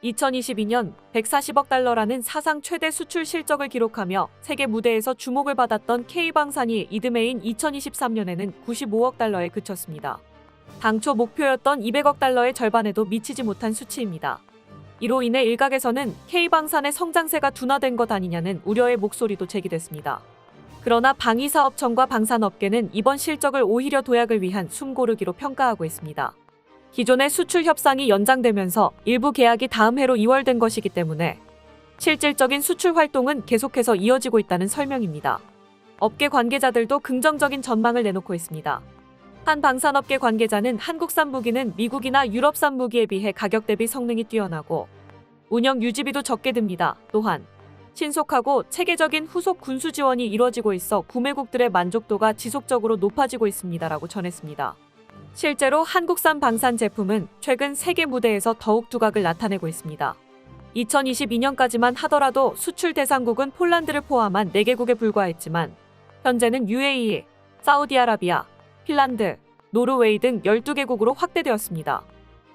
2022년 140억 달러라는 사상 최대 수출 실적을 기록하며 세계 무대에서 주목을 받았던 K방산이 이듬해인 2023년에는 95억 달러에 그쳤습니다. 당초 목표였던 200억 달러의 절반에도 미치지 못한 수치입니다. 이로 인해 일각에서는 K방산의 성장세가 둔화된 것 아니냐는 우려의 목소리도 제기됐습니다. 그러나 방위사업청과 방산업계는 이번 실적을 오히려 도약을 위한 숨고르기로 평가하고 있습니다. 기존의 수출 협상이 연장되면서 일부 계약이 다음 해로 이월된 것이기 때문에 실질적인 수출 활동은 계속해서 이어지고 있다는 설명입니다. 업계 관계자들도 긍정적인 전망을 내놓고 있습니다. 한 방산업계 관계자는 한국산 무기는 미국이나 유럽산 무기에 비해 가격 대비 성능이 뛰어나고 운영 유지비도 적게 듭니다. 또한 신속하고 체계적인 후속 군수 지원이 이뤄지고 있어 구매국들의 만족도가 지속적으로 높아지고 있습니다라고 전했습니다. 실제로 한국산 방산 제품은 최근 세계 무대에서 더욱 두각을 나타내고 있습니다. 2022년까지만 하더라도 수출 대상국은 폴란드를 포함한 4개국에 불과했지만 현재는 UAE, 사우디아라비아, 핀란드, 노르웨이 등 12개국으로 확대되었습니다.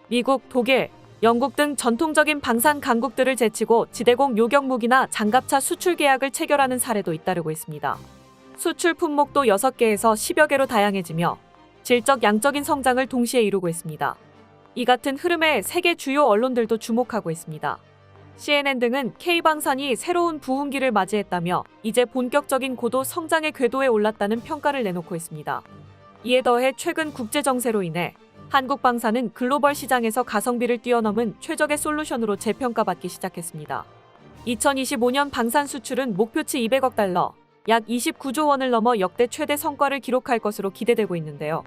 미국, 독일, 영국 등 전통적인 방산 강국들을 제치고 지대공 요격 무기나 장갑차 수출 계약을 체결하는 사례도 잇따르고 있습니다. 수출 품목도 6개에서 10여 개로 다양해지며 질적 양적인 성장을 동시에 이루고 있습니다. 이 같은 흐름에 세계 주요 언론들도 주목하고 있습니다. CNN 등은 K방산이 새로운 부흥기를 맞이했다며 이제 본격적인 고도 성장의 궤도에 올랐다는 평가를 내놓고 있습니다. 이에 더해 최근 국제정세로 인해 한국방산은 글로벌 시장에서 가성비를 뛰어넘은 최적의 솔루션으로 재평가받기 시작했습니다. 2025년 방산 수출은 목표치 200억 달러, 약 29조 원을 넘어 역대 최대 성과를 기록할 것으로 기대되고 있는데요.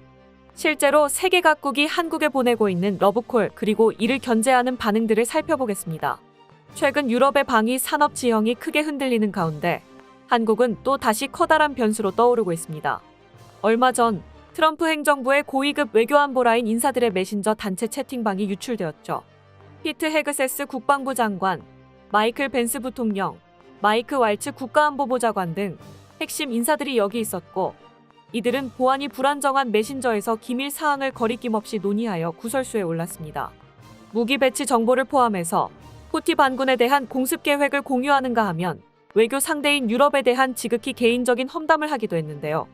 실제로 세계 각국이 한국에 보내고 있는 러브콜 그리고 이를 견제하는 반응들을 살펴보겠습니다. 최근 유럽의 방위 산업 지형이 크게 흔들리는 가운데 한국은 또 다시 커다란 변수로 떠오르고 있습니다. 얼마 전 트럼프 행정부의 고위급 외교안보라인 인사들의 메신저 단체 채팅방이 유출되었죠. 피트 헤그세스 국방부 장관, 마이클 벤스 부통령, 마이크 왈츠 국가안보보좌관 등 핵심 인사들이 여기 있었고 이들은 보안이 불안정한 메신저에서 기밀 사항을 거리낌 없이 논의하여 구설수에 올랐습니다. 무기 배치 정보를 포함해서 후티 반군에 대한 공습 계획을 공유하는가 하면 외교 상대인 유럽에 대한 지극히 개인적인 험담을 하기도 했는데요.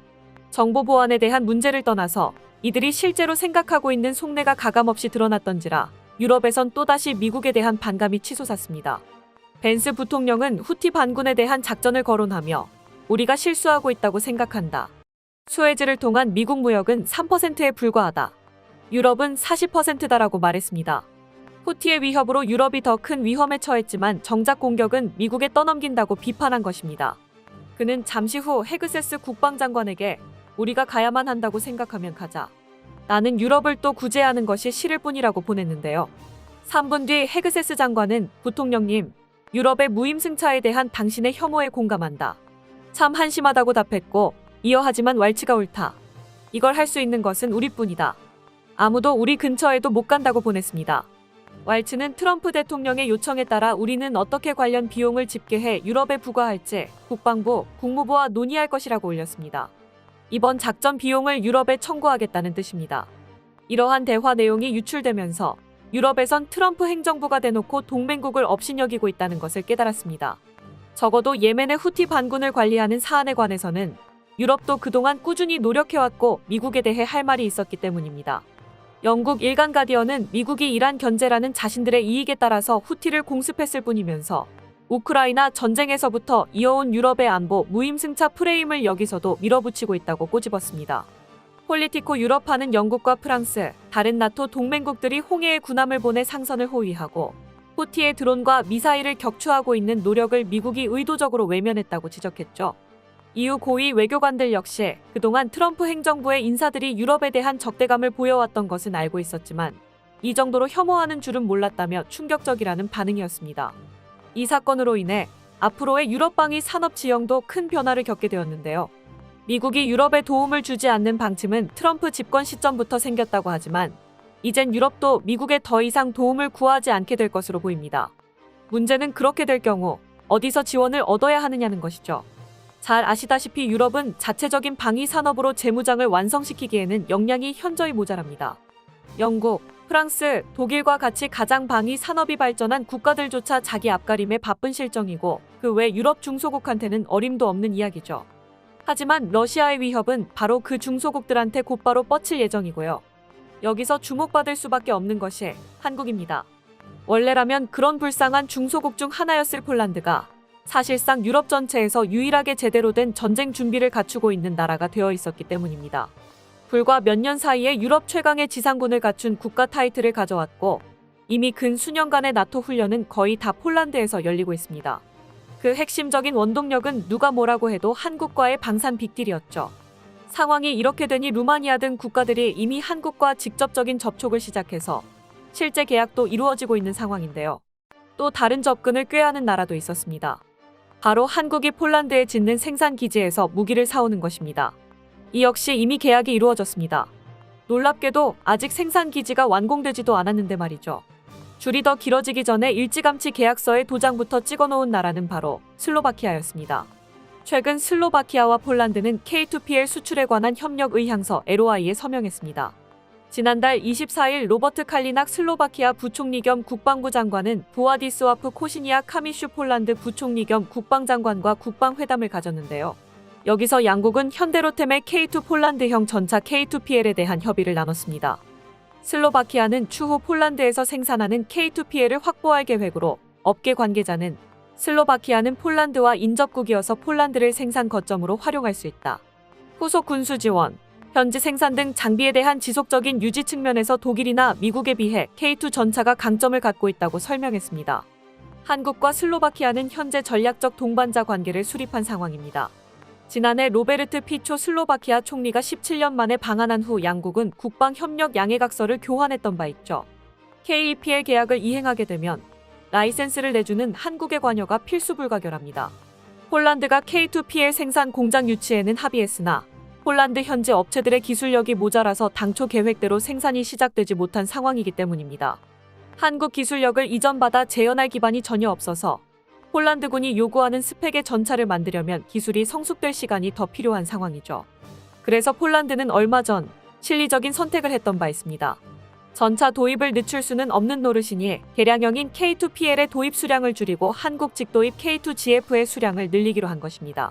정보 보안에 대한 문제를 떠나서 이들이 실제로 생각하고 있는 속내가 가감없이 드러났던지라 유럽에선 또다시 미국에 대한 반감이 치솟았습니다. 벤스 부통령은 후티 반군에 대한 작전을 거론하며 우리가 실수하고 있다고 생각한다. 수에즈를 통한 미국 무역은 3%에 불과하다. 유럽은 40%다라고 말했습니다. 후티의 위협으로 유럽이 더 큰 위험에 처했지만 정작 공격은 미국에 떠넘긴다고 비판한 것입니다. 그는 잠시 후 헤그세스 국방장관에게 우리가 가야만 한다고 생각하면 가자. 나는 유럽을 또 구제하는 것이 싫을 뿐이라고 보냈는데요. 3분 뒤 헤그세스 장관은 부통령님, 유럽의 무임승차에 대한 당신의 혐오에 공감한다. 참 한심하다고 답했고 이어 하지만 왈츠가 옳다. 이걸 할 수 있는 것은 우리뿐이다. 아무도 우리 근처에도 못 간다고 보냈습니다. 왈츠는 트럼프 대통령의 요청에 따라 우리는 어떻게 관련 비용을 집계해 유럽에 부과할지 국방부, 국무부와 논의할 것이라고 올렸습니다. 이번 작전 비용을 유럽에 청구하겠다는 뜻입니다. 이러한 대화 내용이 유출되면서 유럽에선 트럼프 행정부가 대놓고 동맹국을 업신여기고 있다는 것을 깨달았습니다. 적어도 예멘의 후티 반군을 관리하는 사안에 관해서는 유럽도 그동안 꾸준히 노력해왔고 미국에 대해 할 말이 있었기 때문입니다. 영국 일간 가디언은 미국이 이란 견제라는 자신들의 이익에 따라서 후티를 공습했을 뿐이면서 우크라이나 전쟁에서부터 이어온 유럽의 안보 무임승차 프레임을 여기서도 밀어붙이고 있다고 꼬집었습니다. 폴리티코 유럽파는 영국과 프랑스, 다른 나토 동맹국들이 홍해에 군함을 보내 상선을 호위하고 후티의 드론과 미사일을 격추하고 있는 노력을 미국이 의도적으로 외면했다고 지적했죠. 이후 고위 외교관들 역시 그동안 트럼프 행정부의 인사들이 유럽에 대한 적대감을 보여왔던 것은 알고 있었지만 이 정도로 혐오하는 줄은 몰랐다며 충격적이라는 반응이었습니다. 이 사건으로 인해 앞으로의 유럽 방위 산업 지형도 큰 변화를 겪게 되었는데요. 미국이 유럽에 도움을 주지 않는 방침은 트럼프 집권 시점부터 생겼다고 하지만 이젠 유럽도 미국에 더 이상 도움을 구하지 않게 될 것으로 보입니다. 문제는 그렇게 될 경우 어디서 지원을 얻어야 하느냐는 것이죠. 잘 아시다시피 유럽은 자체적인 방위 산업으로 재무장을 완성시키기에는 역량이 현저히 모자랍니다. 영국, 프랑스, 독일과 같이 가장 방위 산업이 발전한 국가들조차 자기 앞가림에 바쁜 실정이고 그 외 유럽 중소국한테는 어림도 없는 이야기죠. 하지만 러시아의 위협은 바로 그 중소국들한테 곧바로 뻗칠 예정이고요. 여기서 주목받을 수밖에 없는 것이 한국입니다. 원래라면 그런 불쌍한 중소국 중 하나였을 폴란드가 사실상 유럽 전체에서 유일하게 제대로 된 전쟁 준비를 갖추고 있는 나라가 되어 있었기 때문입니다. 불과 몇 년 사이에 유럽 최강의 지상군을 갖춘 국가 타이틀을 가져왔고 이미 근 수년간의 나토 훈련은 거의 다 폴란드에서 열리고 있습니다. 그 핵심적인 원동력은 누가 뭐라고 해도 한국과의 방산 빅딜이었죠. 상황이 이렇게 되니 루마니아 등 국가들이 이미 한국과 직접적인 접촉을 시작해서 실제 계약도 이루어지고 있는 상황인데요. 또 다른 접근을 꾀하는 나라도 있었습니다. 바로 한국이 폴란드에 짓는 생산 기지에서 무기를 사오는 것입니다. 이 역시 이미 계약이 이루어졌습니다. 놀랍게도 아직 생산 기지가 완공되지도 않았는데 말이죠. 줄이 더 길어지기 전에 일찌감치 계약서에 도장부터 찍어놓은 나라는 바로 슬로바키아였습니다. 최근 슬로바키아와 폴란드는 K2PL 수출에 관한 협력 의향서 LOI에 서명했습니다. 지난달 24일 로버트 칼리낙 슬로바키아 부총리 겸 국방부 장관은 부와디스와프 코시니아 카미슈 폴란드 부총리 겸 국방장관과 국방회담을 가졌는데요. 여기서 양국은 현대로템의 K2 폴란드형 전차 K2PL에 대한 협의를 나눴습니다. 슬로바키아는 추후 폴란드에서 생산하는 K2PL을 확보할 계획으로 업계 관계자는 슬로바키아는 폴란드와 인접국이어서 폴란드를 생산 거점으로 활용할 수 있다. 후속 군수 지원, 현지 생산 등 장비에 대한 지속적인 유지 측면에서 독일이나 미국에 비해 K2 전차가 강점을 갖고 있다고 설명했습니다. 한국과 슬로바키아는 현재 전략적 동반자 관계를 수립한 상황입니다. 지난해 로베르트 피초 슬로바키아 총리가 17년 만에 방한한 후 양국은 국방협력 양해각서를 교환했던 바 있죠. KEPL 계약을 이행하게 되면 라이센스를 내주는 한국의 관여가 필수 불가결합니다. 폴란드가 K2PL 생산 공장 유치에는 합의했으나 폴란드 현지 업체들의 기술력이 모자라서 당초 계획대로 생산이 시작되지 못한 상황이기 때문입니다. 한국 기술력을 이전받아 재현할 기반이 전혀 없어서 폴란드군이 요구하는 스펙의 전차를 만들려면 기술이 성숙될 시간이 더 필요한 상황이죠. 그래서 폴란드는 얼마 전 실리적인 선택을 했던 바 있습니다. 전차 도입을 늦출 수는 없는 노릇이니 개량형인 K2PL의 도입 수량을 줄이고 한국 직도입 K2GF의 수량을 늘리기로 한 것입니다.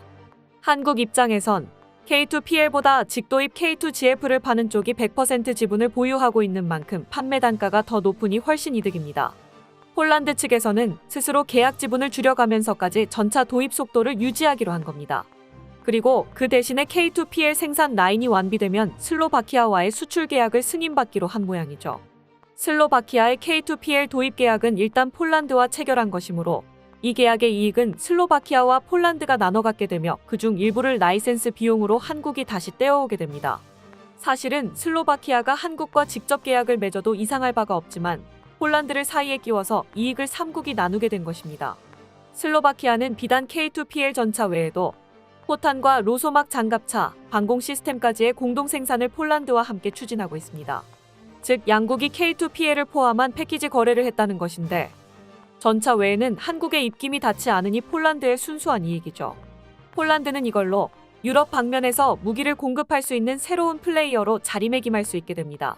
한국 입장에선 K2PL보다 직도입 K2GF를 파는 쪽이 100% 지분을 보유하고 있는 만큼 판매 단가가 더 높으니 훨씬 이득입니다. 폴란드 측에서는 스스로 계약 지분을 줄여가면서까지 전차 도입 속도를 유지하기로 한 겁니다. 그리고 그 대신에 K2PL 생산 라인이 완비되면 슬로바키아와의 수출 계약을 승인받기로 한 모양이죠. 슬로바키아의 K2PL 도입 계약은 일단 폴란드와 체결한 것이므로 이 계약의 이익은 슬로바키아와 폴란드가 나눠 갖게 되며 그중 일부를 라이센스 비용으로 한국이 다시 떼어오게 됩니다. 사실은 슬로바키아가 한국과 직접 계약을 맺어도 이상할 바가 없지만 폴란드를 사이에 끼워서 이익을 3국이 나누게 된 것입니다. 슬로바키아는 비단 K2PL 전차 외에도 포탄과 로소막 장갑차, 방공 시스템까지의 공동 생산을 폴란드와 함께 추진하고 있습니다. 즉 양국이 K2PL을 포함한 패키지 거래를 했다는 것인데 전차 외에는 한국의 입김이 닿지 않으니 폴란드의 순수한 이익이죠. 폴란드는 이걸로 유럽 방면에서 무기를 공급할 수 있는 새로운 플레이어로 자리매김할 수 있게 됩니다.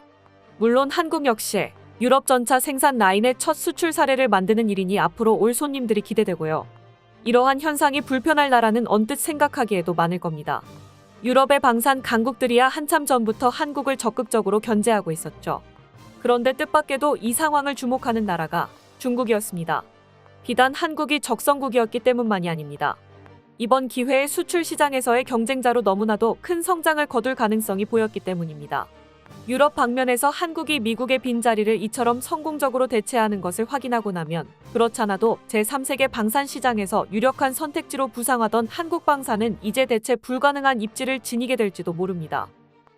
물론 한국 역시 유럽 전차 생산 라인의 첫 수출 사례를 만드는 일이니 앞으로 올 손님들이 기대되고요. 이러한 현상이 불편할 나라는 언뜻 생각하기에도 많을 겁니다. 유럽의 방산 강국들이야 한참 전부터 한국을 적극적으로 견제하고 있었죠. 그런데 뜻밖에도 이 상황을 주목하는 나라가 중국이었습니다. 비단 한국이 적성국이었기 때문만이 아닙니다. 이번 기회에 수출 시장에서의 경쟁자로 너무나도 큰 성장을 거둘 가능성이 보였기 때문입니다. 유럽 방면에서 한국이 미국의 빈자리를 이처럼 성공적으로 대체하는 것을 확인하고 나면 그렇잖아도 제3세계 방산 시장에서 유력한 선택지로 부상하던 한국 방산은 이제 대체 불가능한 입지를 지니게 될지도 모릅니다.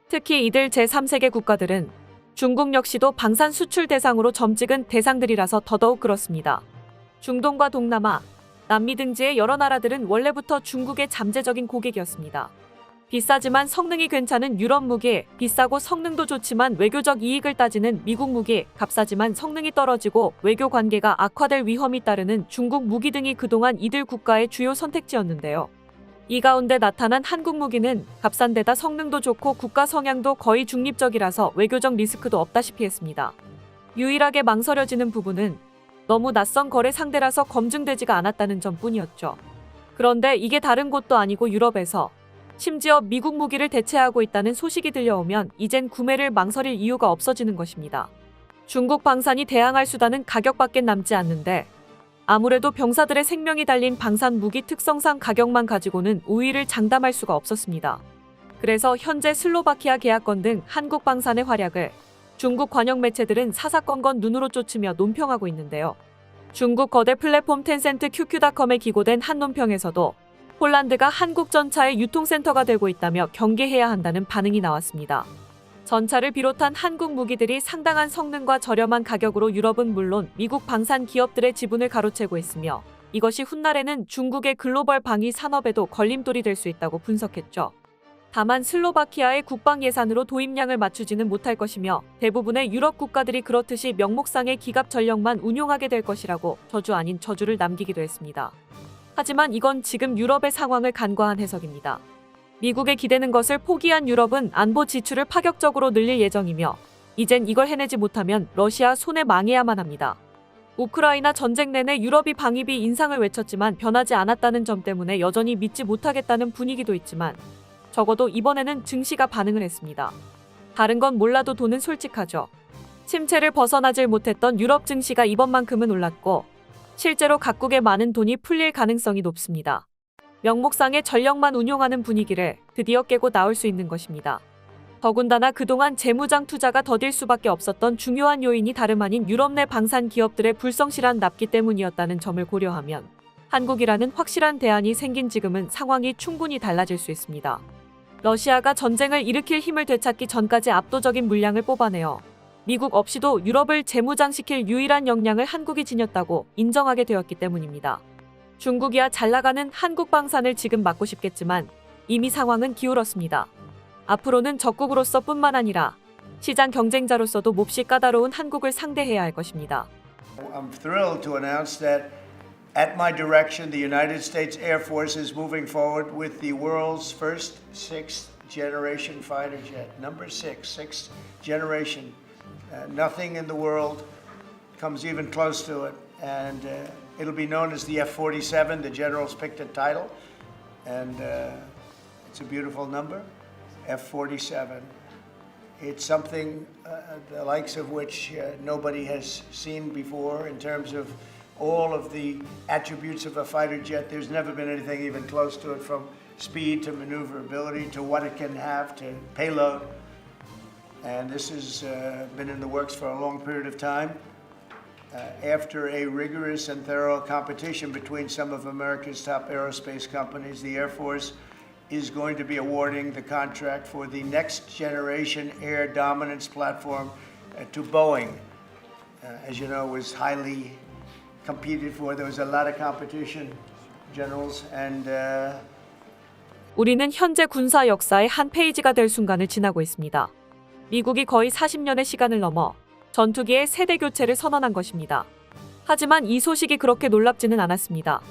특히 이들 제3세계 국가들은 중국 역시도 방산 수출 대상으로 점찍은 대상들이라서 더더욱 그렇습니다. 중동과 동남아, 남미 등지의 여러 나라들은 원래부터 중국의 잠재적인 고객이었습니다. 비싸지만 성능이 괜찮은 유럽 무기, 비싸고 성능도 좋지만 외교적 이익을 따지는 미국 무기, 값싸지만 성능이 떨어지고 외교 관계가 악화될 위험이 따르는 중국 무기 등이 그동안 이들 국가의 주요 선택지였는데요. 이 가운데 나타난 한국 무기는 값싼 데다 성능도 좋고 국가 성향도 거의 중립적이라서 외교적 리스크도 없다시피 했습니다. 유일하게 망설여지는 부분은 너무 낯선 거래 상대라서 검증되지가 않았다는 점뿐이었죠. 그런데 이게 다른 곳도 아니고 유럽에서 심지어 미국 무기를 대체하고 있다는 소식이 들려오면 이젠 구매를 망설일 이유가 없어지는 것입니다. 중국 방산이 대항할 수단은 가격밖에 남지 않는데 아무래도 병사들의 생명이 달린 방산 무기 특성상 가격만 가지고는 우위를 장담할 수가 없었습니다. 그래서 현재 슬로바키아 계약건 등 한국 방산의 활약을 중국 관영 매체들은 사사건건 눈으로 쫓으며 논평하고 있는데요. 중국 거대 플랫폼 텐센트 QQ닷컴에 기고된 한 논평에서도 폴란드가 한국 전차의 유통센터가 되고 있다며 경계해야 한다는 반응이 나왔습니다. 전차를 비롯한 한국 무기들이 상당한 성능과 저렴한 가격으로 유럽은 물론 미국 방산 기업들의 지분을 가로채고 있으며 이것이 훗날에는 중국의 글로벌 방위 산업에도 걸림돌이 될 수 있다고 분석했죠. 다만 슬로바키아의 국방 예산으로 도입량을 맞추지는 못할 것이며 대부분의 유럽 국가들이 그렇듯이 명목상의 기갑 전력만 운용하게 될 것이라고 저주 아닌 저주를 남기기도 했습니다. 하지만 이건 지금 유럽의 상황을 간과한 해석입니다. 미국에 기대는 것을 포기한 유럽은 안보 지출을 파격적으로 늘릴 예정이며 이젠 이걸 해내지 못하면 러시아 손에 망해야만 합니다. 우크라이나 전쟁 내내 유럽이 방위비 인상을 외쳤지만 변하지 않았다는 점 때문에 여전히 믿지 못하겠다는 분위기도 있지만 적어도 이번에는 증시가 반응을 했습니다. 다른 건 몰라도 돈은 솔직하죠. 침체를 벗어나질 못했던 유럽 증시가 이번만큼은 올랐고 실제로 각국의 많은 돈이 풀릴 가능성이 높습니다. 명목상의 전력만 운용하는 분위기를 드디어 깨고 나올 수 있는 것입니다. 더군다나 그동안 재무장 투자가 더딜 수밖에 없었던 중요한 요인이 다름 아닌 유럽 내 방산 기업들의 불성실한 납기 때문이었다는 점을 고려하면 한국이라는 확실한 대안이 생긴 지금은 상황이 충분히 달라질 수 있습니다. 러시아가 전쟁을 일으킬 힘을 되찾기 전까지 압도적인 물량을 뽑아내어 미국 없이도 유럽을 재무장시킬 유일한 역량을 한국이 지녔다고 인정하게 되었기 때문입니다. 중국이야 잘나가는 한국 방산을 지금 막고 싶겠지만 이미 상황은 기울었습니다. 앞으로는 적국으로서 뿐만 아니라 시장 경쟁자로서도 몹시 까다로운 한국을 상대해야 할 것입니다. I'm thrilled to announce that at my direction, the United States Air Force is moving forward with the world's first sixth generation fighter jet. Number sixth generation. Nothing in the world comes even close to it. And it'll be known as the F-47. The generals picked a title. And it's a beautiful number, F-47. It's something the likes of which nobody has seen before in terms of all of the attributes of a fighter jet. There's never been anything even close to it, from speed to maneuverability to what it can have to payload. And this has been in the works for a long period of time. After a rigorous and thorough competition between some of America's top aerospace companies, the Air Force is going to be awarding the contract for the next generation air dominance platform to Boeing. As you know, it was highly competed for. There was a lot of competition, generals, and 우리는 현재 군사 역사의 한 페이지가 될 순간을 지나고 있습니다. 미국이 거의 40년의 시간을 넘어 전투기의 세대 교체를 선언한 것입니다. 하지만 이 소식이 그렇게 놀랍지는 않았습니다.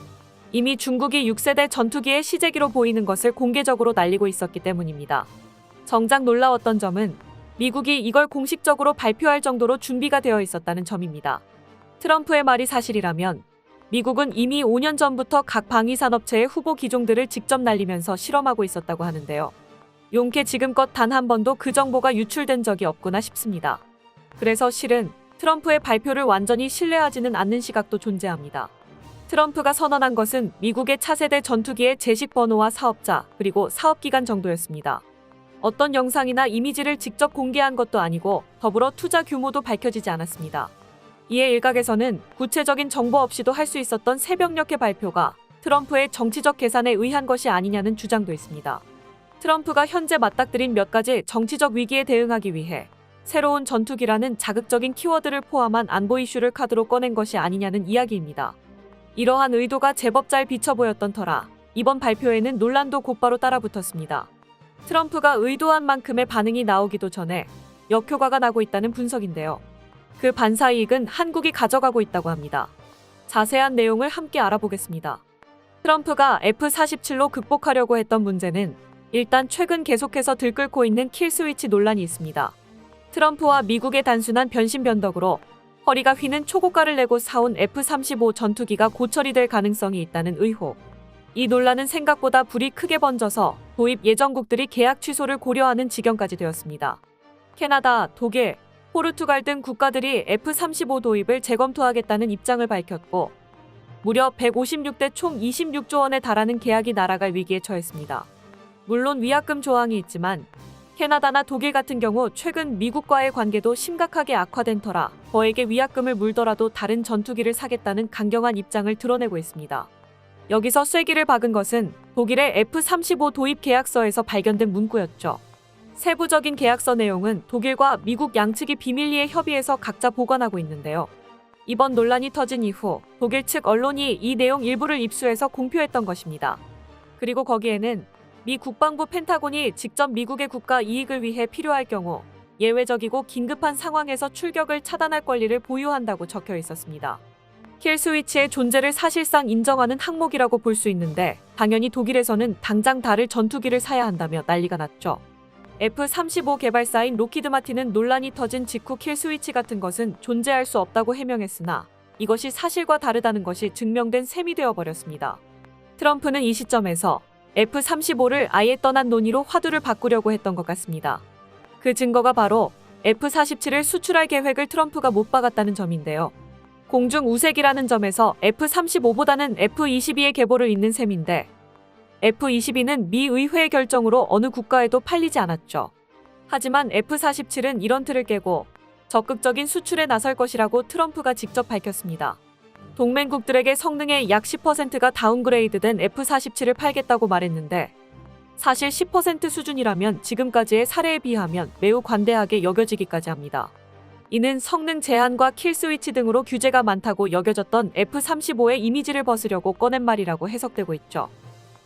이미 중국이 6세대 전투기의 시제기로 보이는 것을 공개적으로 날리고 있었기 때문입니다. 정작 놀라웠던 점은 미국이 이걸 공식적으로 발표할 정도로 준비가 되어 있었다는 점입니다. 트럼프의 말이 사실이라면 미국은 이미 5년 전부터 각 방위산업체의 후보 기종들을 직접 날리면서 실험하고 있었다고 하는데요. 용케 지금껏 단 한 번도 그 정보가 유출된 적이 없구나 싶습니다. 그래서 실은 트럼프의 발표를 완전히 신뢰하지는 않는 시각도 존재합니다. 트럼프가 선언한 것은 미국의 차세대 전투기의 제식 번호와 사업자, 그리고 사업기간 정도였습니다. 어떤 영상이나 이미지를 직접 공개한 것도 아니고 더불어 투자 규모도 밝혀지지 않았습니다. 이에 일각에서는 구체적인 정보 없이도 할 수 있었던 새벽녘의 발표가 트럼프의 정치적 계산에 의한 것이 아니냐는 주장도 있습니다. 트럼프가 현재 맞닥뜨린 몇 가지 정치적 위기에 대응하기 위해 새로운 전투기라는 자극적인 키워드를 포함한 안보 이슈를 카드로 꺼낸 것이 아니냐는 이야기입니다. 이러한 의도가 제법 잘 비쳐 보였던 터라 이번 발표에는 논란도 곧바로 따라붙었습니다. 트럼프가 의도한 만큼의 반응이 나오기도 전에 역효과가 나고 있다는 분석인데요. 그 반사이익은 한국이 가져가고 있다고 합니다. 자세한 내용을 함께 알아보겠습니다. 트럼프가 F-47로 극복하려고 했던 문제는 일단 최근 계속해서 들끓고 있는 킬스위치 논란이 있습니다. 트럼프와 미국의 단순한 변신 변덕으로 허리가 휘는 초고가를 내고 사온 F-35 전투기가 고철이 될 가능성이 있다는 의혹. 이 논란은 생각보다 불이 크게 번져서 도입 예정국들이 계약 취소를 고려하는 지경까지 되었습니다. 캐나다, 독일, 포르투갈 등 국가들이 F-35 도입을 재검토하겠다는 입장을 밝혔고 무려 156대 총 26조 원에 달하는 계약이 날아갈 위기에 처했습니다. 물론 위약금 조항이 있지만 캐나다나 독일 같은 경우 최근 미국과의 관계도 심각하게 악화된 터라 거액의 위약금을 물더라도 다른 전투기를 사겠다는 강경한 입장을 드러내고 있습니다. 여기서 쐐기를 박은 것은 독일의 F-35 도입 계약서에서 발견된 문구였죠. 세부적인 계약서 내용은 독일과 미국 양측이 비밀리에 협의해서 각자 보관하고 있는데요. 이번 논란이 터진 이후 독일 측 언론이 이 내용 일부를 입수해서 공표했던 것입니다. 그리고 거기에는 미 국방부 펜타곤이 직접 미국의 국가 이익을 위해 필요할 경우 예외적이고 긴급한 상황에서 출격을 차단할 권리를 보유한다고 적혀 있었습니다. 킬 스위치의 존재를 사실상 인정하는 항목이라고 볼 수 있는데 당연히 독일에서는 당장 다를 전투기를 사야 한다며 난리가 났죠. F-35 개발사인 로키드 마틴은 논란이 터진 직후 킬 스위치 같은 것은 존재할 수 없다고 해명했으나 이것이 사실과 다르다는 것이 증명된 셈이 되어버렸습니다. 트럼프는 이 시점에서 F-35를 아예 떠난 논의로 화두를 바꾸려고 했던 것 같습니다. 그 증거가 바로 F-47을 수출할 계획을 트럼프가 못 박았다는 점인데요. 공중 우색이라는 점에서 F-35보다는 F-22의 계보를 잇는 셈인데 F-22는 미 의회의 결정으로 어느 국가에도 팔리지 않았죠. 하지만 F-47은 이런 틀을 깨고 적극적인 수출에 나설 것이라고 트럼프가 직접 밝혔습니다. 동맹국들에게 성능의 약 10%가 다운그레이드된 F-47을 팔겠다고 말했는데 사실 10% 수준이라면 지금까지의 사례에 비하면 매우 관대하게 여겨지기까지 합니다. 이는 성능 제한과 킬 스위치 등으로 규제가 많다고 여겨졌던 F-35의 이미지를 벗으려고 꺼낸 말이라고 해석되고 있죠.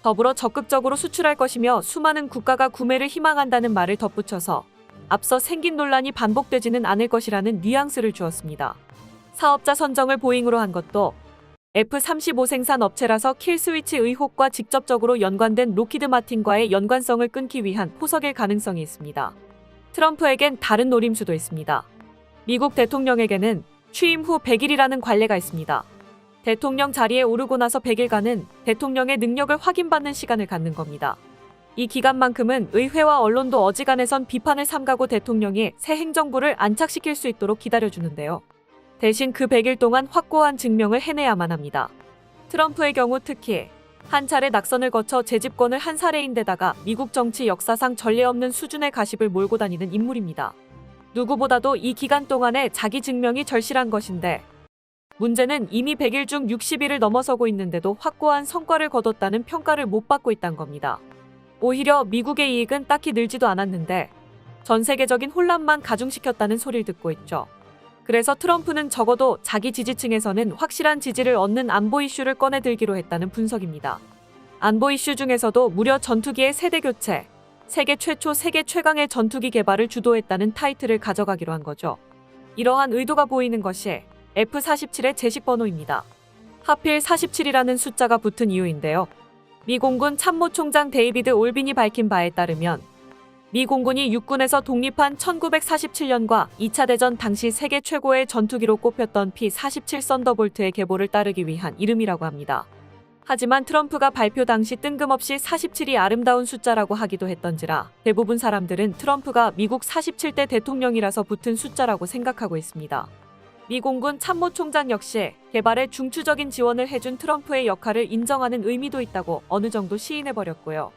더불어 적극적으로 수출할 것이며 수많은 국가가 구매를 희망한다는 말을 덧붙여서 앞서 생긴 논란이 반복되지는 않을 것이라는 뉘앙스를 주었습니다. 사업자 선정을 보잉으로 한 것도 F-35 생산 업체라서 킬 스위치 의혹과 직접적으로 연관된 로키드 마틴과의 연관성을 끊기 위한 포석일 가능성이 있습니다. 트럼프에겐 다른 노림수도 있습니다. 미국 대통령에게는 취임 후 100일이라는 관례가 있습니다. 대통령 자리에 오르고 나서 100일간은 대통령의 능력을 확인받는 시간을 갖는 겁니다. 이 기간만큼은 의회와 언론도 어지간해선 비판을 삼가고 대통령이 새 행정부를 안착시킬 수 있도록 기다려주는데요. 대신 그 100일 동안 확고한 증명을 해내야만 합니다. 트럼프의 경우 특히 한 차례 낙선을 거쳐 재집권을 한 사례인데다가 미국 정치 역사상 전례 없는 수준의 가십을 몰고 다니는 인물입니다. 누구보다도 이 기간 동안에 자기 증명이 절실한 것인데 문제는 이미 100일 중 60일을 넘어서고 있는데도 확고한 성과를 거뒀다는 평가를 못 받고 있다는 겁니다. 오히려 미국의 이익은 딱히 늘지도 않았는데 전 세계적인 혼란만 가중시켰다는 소리를 듣고 있죠. 그래서 트럼프는 적어도 자기 지지층에서는 확실한 지지를 얻는 안보 이슈를 꺼내들기로 했다는 분석입니다. 안보 이슈 중에서도 무려 전투기의 세대 교체, 세계 최초 세계 최강의 전투기 개발을 주도했다는 타이틀을 가져가기로 한 거죠. 이러한 의도가 보이는 것이 F-47의 제식 번호입니다. 하필 47이라는 숫자가 붙은 이유인데요. 미 공군 참모총장 데이비드 올빈이 밝힌 바에 따르면 미 공군이 육군에서 독립한 1947년과 2차 대전 당시 세계 최고의 전투기로 꼽혔던 P-47 썬더볼트의 계보를 따르기 위한 이름이라고 합니다. 하지만 트럼프가 발표 당시 뜬금없이 47이 아름다운 숫자라고 하기도 했던지라 대부분 사람들은 트럼프가 미국 47대 대통령이라서 붙은 숫자라고 생각하고 있습니다. 미 공군 참모총장 역시 개발에 중추적인 지원을 해준 트럼프의 역할을 인정하는 의미도 있다고 어느 정도 시인해버렸고요.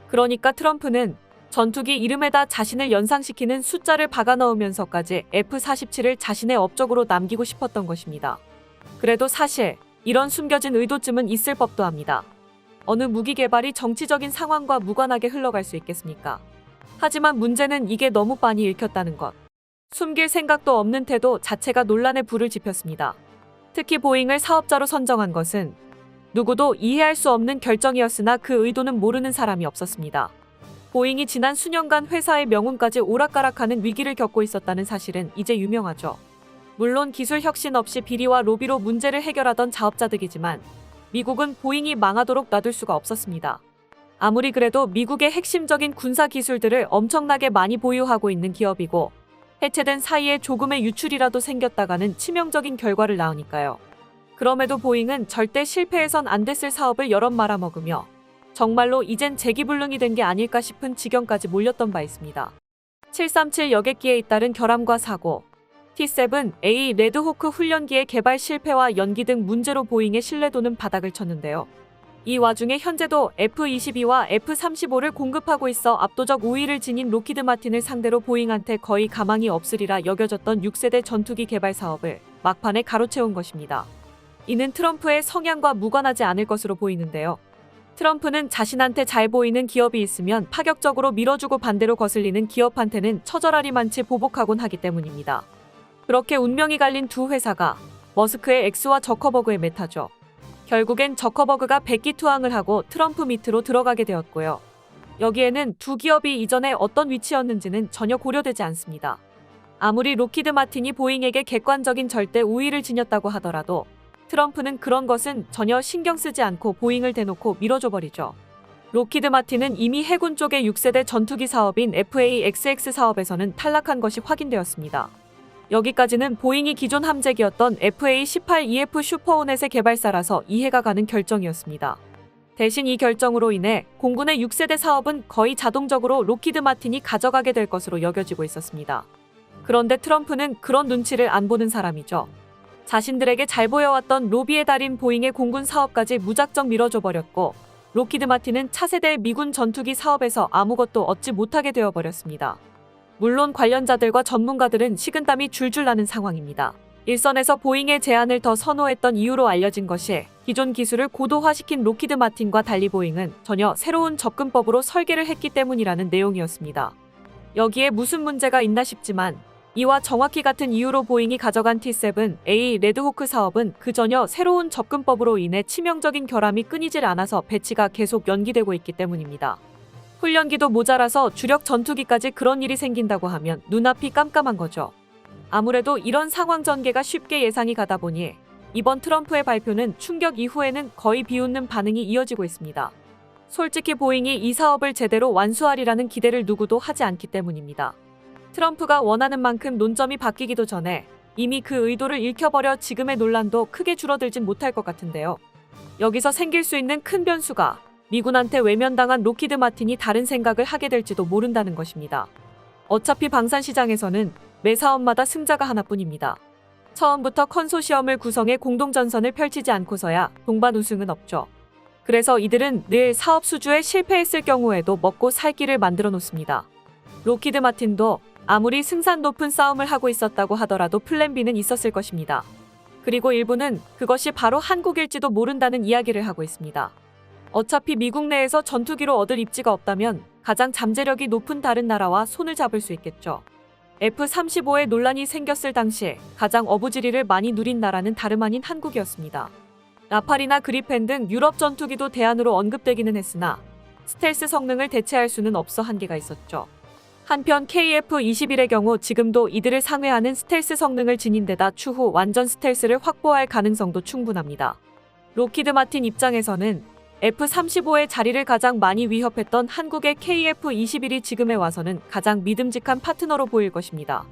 그러니까 트럼프는 전투기 이름에다 자신을 연상시키는 숫자를 박아넣으면서까지 F-47을 자신의 업적으로 남기고 싶었던 것입니다. 그래도 사실 이런 숨겨진 의도쯤은 있을 법도 합니다. 어느 무기 개발이 정치적인 상황과 무관하게 흘러갈 수 있겠습니까? 하지만 문제는 이게 너무 빤히 읽혔다는 것. 숨길 생각도 없는 태도 자체가 논란에 불을 지폈습니다. 특히 보잉을 사업자로 선정한 것은 누구도 이해할 수 없는 결정이었으나 그 의도는 모르는 사람이 없었습니다. 보잉이 지난 수년간 회사의 명운까지 오락가락하는 위기를 겪고 있었다는 사실은 이제 유명하죠. 물론 기술 혁신 없이 비리와 로비로 문제를 해결하던 자업자득이지만 미국은 보잉이 망하도록 놔둘 수가 없었습니다. 아무리 그래도 미국의 핵심적인 군사 기술들을 엄청나게 많이 보유하고 있는 기업이고 해체된 사이에 조금의 유출이라도 생겼다가는 치명적인 결과를 낳으니까요. 그럼에도 보잉은 절대 실패해선 안 됐을 사업을 여럿 말아먹으며 정말로 이젠 재기불능이 된 게 아닐까 싶은 지경까지 몰렸던 바 있습니다. 737 여객기에 잇따른 결함과 사고, T-7A 레드호크 훈련기의 개발 실패와 연기 등 문제로 보잉의 신뢰도는 바닥을 쳤는데요. 이 와중에 현재도 F-22와 F-35를 공급하고 있어 압도적 우위를 지닌 록히드 마틴을 상대로 보잉한테 거의 가망이 없으리라 여겨졌던 6세대 전투기 개발 사업을 막판에 가로채운 것입니다. 이는 트럼프의 성향과 무관하지 않을 것으로 보이는데요. 트럼프는 자신한테 잘 보이는 기업이 있으면 파격적으로 밀어주고 반대로 거슬리는 기업한테는 처절하리만치 보복하곤 하기 때문입니다. 그렇게 운명이 갈린 두 회사가 머스크의 X와 저커버그의 메타죠. 결국엔 저커버그가 백기투항을 하고 트럼프 밑으로 들어가게 되었고요. 여기에는 두 기업이 이전에 어떤 위치였는지는 전혀 고려되지 않습니다. 아무리 록히드 마틴이 보잉에게 객관적인 절대 우위를 지녔다고 하더라도 트럼프는 그런 것은 전혀 신경 쓰지 않고 보잉을 대놓고 밀어줘버리죠. 록히드 마틴은 이미 해군 쪽의 6세대 전투기 사업인 FA-XX 사업에서는 탈락한 것이 확인되었습니다. 여기까지는 보잉이 기존 함재기였던 FA-18EF 슈퍼호넷의 개발사라서 이해가 가는 결정이었습니다. 대신 이 결정으로 인해 공군의 6세대 사업은 거의 자동적으로 록히드 마틴이 가져가게 될 것으로 여겨지고 있었습니다. 그런데 트럼프는 그런 눈치를 안 보는 사람이죠. 자신들에게 잘 보여왔던 로비의 달인 보잉의 공군 사업까지 무작정 밀어줘버렸고 록히드 마틴은 차세대 미군 전투기 사업에서 아무것도 얻지 못하게 되어버렸습니다. 물론 관련자들과 전문가들은 식은땀이 줄줄 나는 상황입니다. 일선에서 보잉의 제안을 더 선호했던 이유로 알려진 것이 기존 기술을 고도화시킨 록히드 마틴과 달리 보잉은 전혀 새로운 접근법으로 설계를 했기 때문이라는 내용이었습니다. 여기에 무슨 문제가 있나 싶지만 이와 정확히 같은 이유로 보잉이 가져간 T-7A 레드호크 사업은 그 전혀 새로운 접근법으로 인해 치명적인 결함이 끊이질 않아서 배치가 계속 연기되고 있기 때문입니다. 훈련기도 모자라서 주력 전투기까지 그런 일이 생긴다고 하면 눈앞이 깜깜한 거죠. 아무래도 이런 상황 전개가 쉽게 예상이 가다 보니 이번 트럼프의 발표는 충격 이후에는 거의 비웃는 반응이 이어지고 있습니다. 솔직히 보잉이 이 사업을 제대로 완수하리라는 기대를 누구도 하지 않기 때문입니다. 트럼프가 원하는 만큼 논점이 바뀌기도 전에 이미 그 의도를 읽혀버려 지금의 논란도 크게 줄어들진 못할 것 같은데요. 여기서 생길 수 있는 큰 변수가 미군한테 외면당한 록히드 마틴이 다른 생각을 하게 될지도 모른다는 것입니다. 어차피 방산 시장에서는 매 사업마다 승자가 하나뿐입니다. 처음부터 컨소시엄을 구성해 공동전선을 펼치지 않고서야 동반 우승은 없죠. 그래서 이들은 늘 사업 수주에 실패했을 경우에도 먹고 살 길을 만들어 놓습니다. 록히드 마틴도 아무리 승산 높은 싸움을 하고 있었다고 하더라도 플랜 B는 있었을 것입니다. 그리고 일부는 그것이 바로 한국일지도 모른다는 이야기를 하고 있습니다. 어차피 미국 내에서 전투기로 얻을 입지가 없다면 가장 잠재력이 높은 다른 나라와 손을 잡을 수 있겠죠. F-35의 논란이 생겼을 당시 가장 어부지리를 많이 누린 나라는 다름 아닌 한국이었습니다. 라팔이나 그리펜 등 유럽 전투기도 대안으로 언급되기는 했으나 스텔스 성능을 대체할 수는 없어 한계가 있었죠. 한편 KF-21의 경우 지금도 이들을 상회하는 스텔스 성능을 지닌 데다 추후 완전 스텔스를 확보할 가능성도 충분합니다. 록히드 마틴 입장에서는 F-35의 자리를 가장 많이 위협했던 한국의 KF-21이 지금에 와서는 가장 믿음직한 파트너로 보일 것입니다.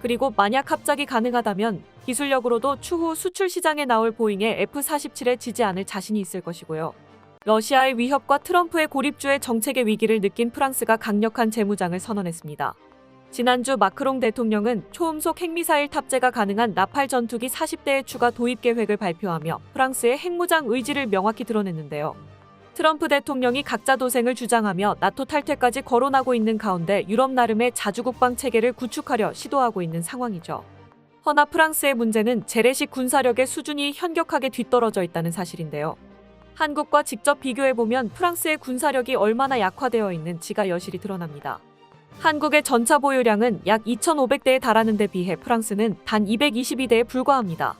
그리고 만약 갑자기 가능하다면 기술력으로도 추후 수출 시장에 나올 보잉의 F-47에 지지 않을 자신이 있을 것이고요. 러시아의 위협과 트럼프의 고립주의 정책의 위기를 느낀 프랑스가 강력한 재무장을 선언했습니다. 지난주 마크롱 대통령은 초음속 핵미사일 탑재가 가능한 라팔 전투기 40대의 추가 도입 계획을 발표하며 프랑스의 핵무장 의지를 명확히 드러냈는데요. 트럼프 대통령이 각자 도생을 주장하며 나토 탈퇴까지 거론하고 있는 가운데 유럽 나름의 자주국방 체계를 구축하려 시도하고 있는 상황이죠. 허나 프랑스의 문제는 재래식 군사력의 수준이 현격하게 뒤떨어져 있다는 사실인데요. 한국과 직접 비교해보면 프랑스의 군사력이 얼마나 약화되어 있는지가 여실히 드러납니다. 한국의 전차 보유량은 약 2,500대에 달하는 데 비해 프랑스는 단 222대에 불과합니다.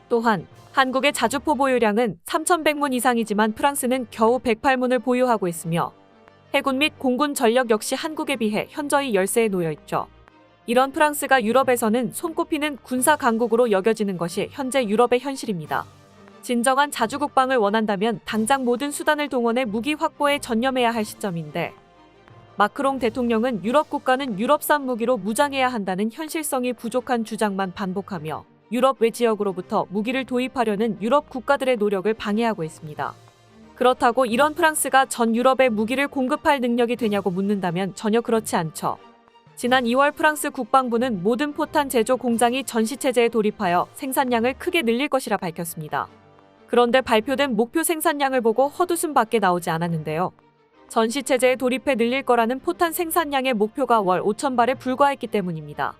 또한 한국의 자주포 보유량은 3,100문 이상이지만 프랑스는 겨우 108문을 보유하고 있으며 해군 및 공군 전력 역시 한국에 비해 현저히 열세에 놓여 있죠. 이런 프랑스가 유럽에서는 손꼽히는 군사 강국으로 여겨지는 것이 현재 유럽의 현실입니다. 진정한 자주국방을 원한다면 당장 모든 수단을 동원해 무기 확보에 전념해야 할 시점인데 마크롱 대통령은 유럽 국가는 유럽산 무기로 무장해야 한다는 현실성이 부족한 주장만 반복하며 유럽 외 지역으로부터 무기를 도입하려는 유럽 국가들의 노력을 방해하고 있습니다. 그렇다고 이런 프랑스가 전 유럽에 무기를 공급할 능력이 되냐고 묻는다면 전혀 그렇지 않죠. 지난 2월 프랑스 국방부는 모든 포탄 제조 공장이 전시체제에 돌입하여 생산량을 크게 늘릴 것이라 밝혔습니다. 그런데 발표된 목표 생산량을 보고 헛웃음밖에 나오지 않았는데요. 전시체제에 돌입해 늘릴 거라는 포탄 생산량의 목표가 월 5천 발에 불과했기 때문입니다.